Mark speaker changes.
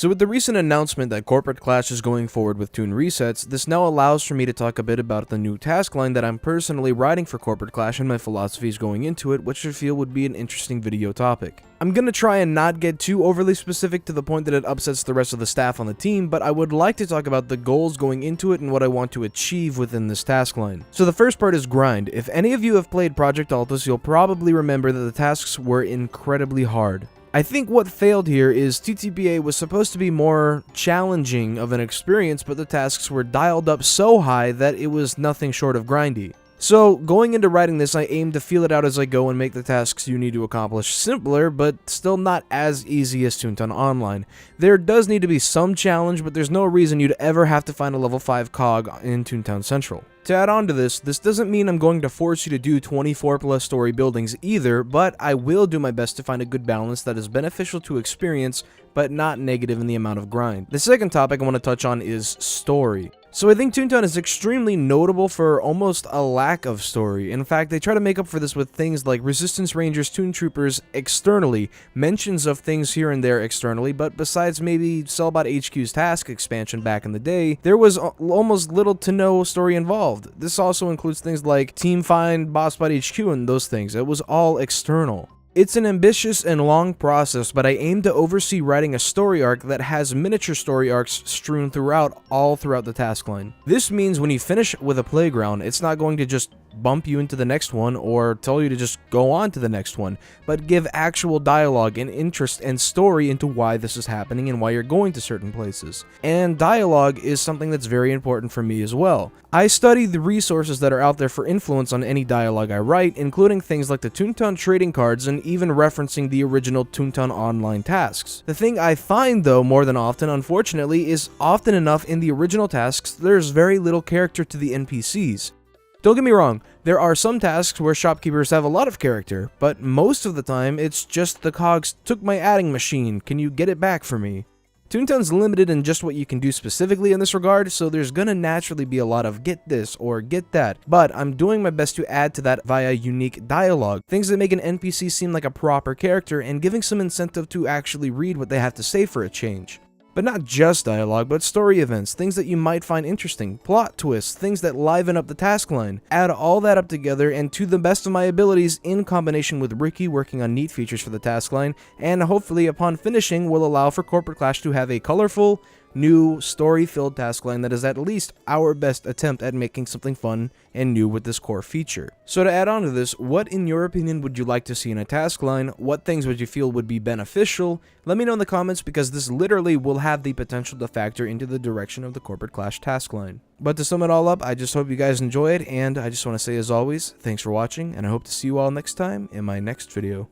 Speaker 1: So with the recent announcement that Corporate Clash is going forward with toon resets, this now allows for me to talk a bit about the new task line that I'm personally writing for Corporate Clash and my philosophies going into it, which I feel would be an interesting video topic. I'm gonna try and not get too overly specific to the point that it upsets the rest of the staff on the team, but I would like to talk about the goals going into it and what I want to achieve within this task line. So the first part is grind. If any of you have played Project Altus, you'll probably remember that the tasks were incredibly hard. I think what failed here is TTPA was supposed to be more challenging of an experience, but the tasks were dialed up so high that it was nothing short of grindy. So, going into writing this, I aim to feel it out as I go and make the tasks you need to accomplish simpler, but still not as easy as Toontown Online. There does need to be some challenge, but there's no reason you'd ever have to find a level 5 cog in Toontown Central. To add on to this doesn't mean I'm going to force you to do 24 plus story buildings either, but I will do my best to find a good balance that is beneficial to experience, but not negative in the amount of grind. The second topic I want to touch on is story. So I think Toontown is extremely notable for almost a lack of story. In fact, they try to make up for this with things like Resistance Rangers, Toon Troopers externally, mentions of things here and there externally, but besides maybe Cellbot HQ's task expansion back in the day, there was almost little to no story involved. This also includes things like Team Find, BossBot HQ, and those things. It was all external. It's an ambitious and long process, but I aim to oversee writing a story arc that has miniature story arcs strewn all throughout the task line. This means when you finish with a playground, it's not going to just bump you into the next one or tell you to just go on to the next one, but give actual dialogue and interest and story into why this is happening and why you're going to certain places. And dialogue is something that's very important for me as well. I study the resources that are out there for influence on any dialogue I write, including things like the Toontown trading cards and even referencing the original Toontown Online tasks. The thing I find though more than often, unfortunately, is often enough in the original tasks there's very little character to the NPCs. Don't get me wrong, there are some tasks where shopkeepers have a lot of character, but most of the time it's just the cogs took my adding machine, can you get it back for me? Toontown's limited in just what you can do specifically in this regard, so there's gonna naturally be a lot of get this or get that, but I'm doing my best to add to that via unique dialogue, things that make an NPC seem like a proper character and giving some incentive to actually read what they have to say for a change. But not just dialogue, but story events, things that you might find interesting, plot twists, things that liven up the task line. Add all that up together and to the best of my abilities in combination with Ricky working on neat features for the task line, and hopefully upon finishing will allow for Corporate Clash to have a colorful, new, story-filled task line that is at least our best attempt at making something fun and new with this core feature. So to add on to this, what in your opinion would you like to see in a task line? What things would you feel would be beneficial? Let me know in the comments because this literally will have the potential to factor into the direction of the Corporate Clash task line. But to sum it all up, I just hope you guys enjoyed, and I just want to say as always, thanks for watching, and I hope to see you all next time in my next video.